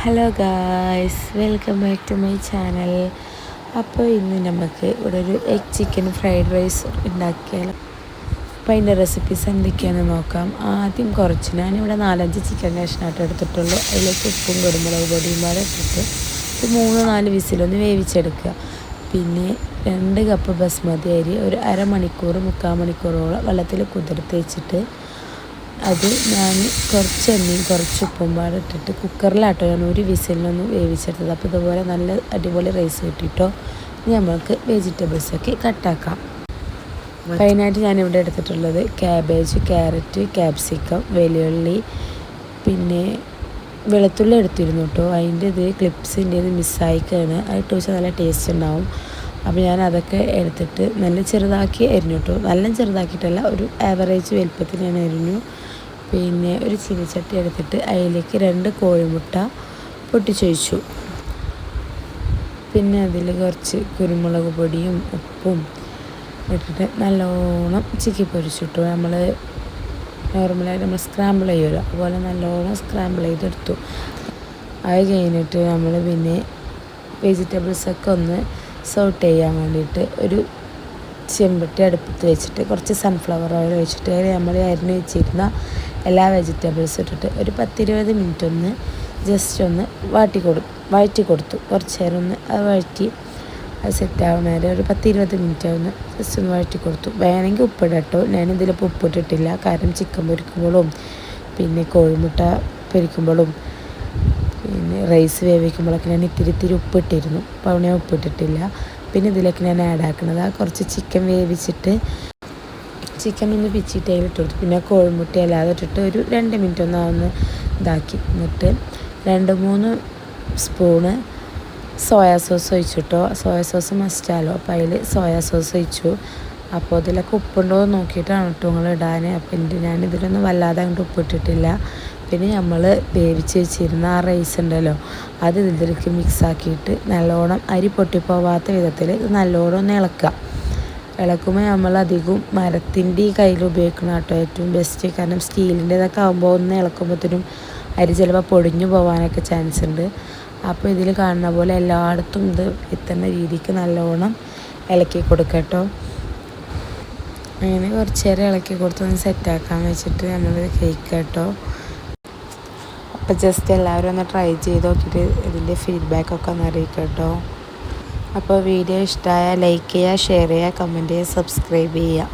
Hello guys, welcome back to my channel. അപ്പോൾ ഇന്ന് നമുക്ക് ഇവിടെ ഒരു എഗ് ചിക്കൻ ഫ്രൈഡ് റൈസ് ഉണ്ടാക്കിയാലോ. അപ്പോൾ അതിൻ്റെ റെസിപ്പീസ് എന്തൊക്കെയാണെന്ന് നോക്കാം. ആദ്യം ഞാനിവിടെ 4-5 ചിക്കൻ കഷ്ണമായിട്ട് എടുത്തിട്ടുള്ളൂ. അതിലേക്ക് ഉപ്പും കുരുമുളക് പൊടിയും പാടെ ഇട്ടിട്ട് ഒരു 3-4 വിസിലൊന്ന് വേവിച്ചെടുക്കുക. പിന്നെ 2 കപ്പ് ബസ്മതി അരി ഒരു അരമണിക്കൂർ 3/4 മണിക്കൂറോളം വെള്ളത്തിൽ കുതിർത്ത് വെച്ചിട്ട് അത് ഞാൻ കുറച്ച് എണ്ണയും കുറച്ച് ഉപ്പും പാടെ ഇട്ടിട്ട് കുക്കറിലാട്ടോ ഞാൻ ഒരു വിസിലിനൊന്ന് വേവിച്ചെടുത്തത്. അപ്പോൾ ഇതുപോലെ നല്ല അടിപൊളി റൈസ് കിട്ടിയിട്ടോ. ഇനി നമ്മൾക്ക് വെജിറ്റബിൾസൊക്കെ കട്ടാക്കാം. അതിനായിട്ട് ഞാനിവിടെ എടുത്തിട്ടുള്ളത് ക്യാബേജ്, ക്യാരറ്റ്, ക്യാപ്സിക്കം, വെള്ളുള്ളി, പിന്നെ വെളുത്തുള്ളി എടുത്തിരുന്നു കേട്ടോ. അതിൻ്റെ ക്ലിപ്സിൻ്റെ മിസ്സായിക്കാണ്. അതിട്ട് വെച്ചാൽ നല്ല ടേസ്റ്റ് ഉണ്ടാവും. അപ്പോൾ ഞാൻ അതൊക്കെ എടുത്തിട്ട് നല്ല ചെറുതാക്കി അരിഞ്ഞു കേട്ടോ. നല്ല ചെറുതാക്കിയിട്ടല്ല, ഒരു ആവറേജ് വലുപ്പത്തിൽ ഞാൻ അരിഞ്ഞു. പിന്നെ ഒരു ചീനച്ചട്ടി എടുത്തിട്ട് അതിലേക്ക് 2 കോഴിമുട്ട പൊട്ടിച്ചൊഴിച്ചു. പിന്നെ അതിൽ കുറച്ച് കുരുമുളക് പൊടിയും ഉപ്പും ഇട്ടിട്ട് നല്ലോണം ചിക്കി പൊരിച്ചിട്ടു. നോർമലായിട്ട് നമ്മൾ സ്ക്രാമ്പിൾ ചെയ്യുമല്ലോ, അതുപോലെ നല്ലോണം സ്ക്രാമ്പിൾ ചെയ്തെടുത്തു. അത് കഴിഞ്ഞിട്ട് നമ്മൾ പിന്നെ വെജിറ്റബിൾസൊക്കെ ഒന്ന് സോട്ട് ചെയ്യാൻ വേണ്ടിയിട്ട് ഒരു ചെമ്പട്ടി അടുപ്പത്ത് വെച്ചിട്ട് കുറച്ച് സൺഫ്ലവർ ഓയിൽ വെച്ചിട്ട് നമ്മൾ അരിഞ്ഞ് വെച്ചിരുന്ന എല്ലാ വെജിറ്റബിൾസും ഇട്ടിട്ട് ഒരു 10-20 മിനിറ്റ് ഒന്ന് ജസ്റ്റ് ഒന്ന് വഴറ്റി കൊടുത്തു. കുറച്ച് നേരം ഒന്ന് അത് വഴറ്റി അത് സെറ്റാവുന്ന നേരം ഒരു 10-20 മിനിറ്റ് ഒന്ന് ജസ്റ്റ് ഒന്ന് വഴറ്റി കൊടുത്തു. വേണമെങ്കിൽ ഉപ്പിടട്ടോ. ഞാനിതിലിപ്പോൾ ഉപ്പിട്ടിട്ടില്ല, കാരണം ചിക്കൻ പൊരിക്കുമ്പോഴും പിന്നെ കോഴിമുട്ട പൊരിക്കുമ്പോഴും പിന്നെ റൈസ് വേവിക്കുമ്പോഴൊക്കെ ഞാൻ ഇത്തിരി ഉപ്പിട്ടിരുന്നു. അപ്പോൾ അവിടെ ഞാൻ ഉപ്പിട്ടിട്ടില്ല. പിന്നെ ഇതിലേക്ക് ഞാൻ ആഡ് ആക്കുന്നത് കുറച്ച് ചിക്കൻ വേവിച്ചിട്ട് ചിക്കൻ ഒന്ന് പിച്ചിട്ട് അതിലിട്ട് കൊടുത്തു. പിന്നെ കോഴിമുട്ട അല്ലാതെ ഇട്ടിട്ട് ഒരു 2 മിനിറ്റ് ഒന്ന് ഇതാക്കി. എന്നിട്ട് 2-3 സ്പൂണ് സോയാ സോസ് ഒഴിച്ചിട്ടോ. സോയാ സോസ് മസ്റ്റാലോ, അപ്പോൾ അതിൽ സോയാ സോസ് ഒഴിച്ചു. അപ്പോൾ അതിലൊക്കെ ഉപ്പുണ്ടോ എന്ന് നോക്കിയിട്ടാണ് കേട്ടോ നിങ്ങൾ ഇടാൻ. അപ്പോൾ ഞാനിതിലൊന്നും വല്ലാതെ അങ്ങോട്ട് ഉപ്പിട്ടിട്ടില്ല. പിന്നെ നമ്മൾ വേവിച്ച് വെച്ചിരുന്ന ആ റൈസ് ഉണ്ടല്ലോ, അത് ഇതിലേക്ക് മിക്സാക്കിയിട്ട് നല്ലോണം അരി പൊട്ടിപ്പോവാത്ത വിധത്തിൽ നല്ലോണം ഒന്ന് ഇളക്കുമ്പോൾ നമ്മൾ അധികം മരത്തിൻ്റെ കയ്യിൽ ഉപയോഗിക്കണം കേട്ടോ ഏറ്റവും ബെസ്റ്റ്. കാരണം സ്റ്റീലിൻ്റെതൊക്കെ ആകുമ്പോൾ ഒന്ന് ഇളക്കുമ്പോഴത്തേനും അരി ചിലപ്പോൾ പൊടിഞ്ഞു പോകാനൊക്കെ ചാൻസ് ഉണ്ട്. അപ്പോൾ ഇതിൽ കാണുന്ന പോലെ എല്ലായിടത്തും ഇത് എത്തുന്ന രീതിക്ക് നല്ലോണം ഇളക്കി കൊടുക്കട്ടോ. അങ്ങനെ കുറച്ച് നേരം ഇളക്കി കൊടുത്തൊന്ന് സെറ്റാക്കാൻ വെച്ചിട്ട് നമ്മളിത് കഴിക്കാം കേട്ടോ. അപ്പോൾ ജസ്റ്റ് എല്ലാവരും ഒന്ന് ട്രൈ ചെയ്ത് നോക്കിയിട്ട് ഇതിൻ്റെ ഫീഡ്ബാക്കൊക്കെ ഒന്ന് അറിയിക്കാം കേട്ടോ. അപ്പോൾ വീഡിയോ ഇഷ്ടമായാൽ ലൈക്ക് ചെയ്യുക, ഷെയർ ചെയ്യുക, കമൻറ്റ് ചെയ്യുക, സബ്സ്ക്രൈബ് ചെയ്യുക.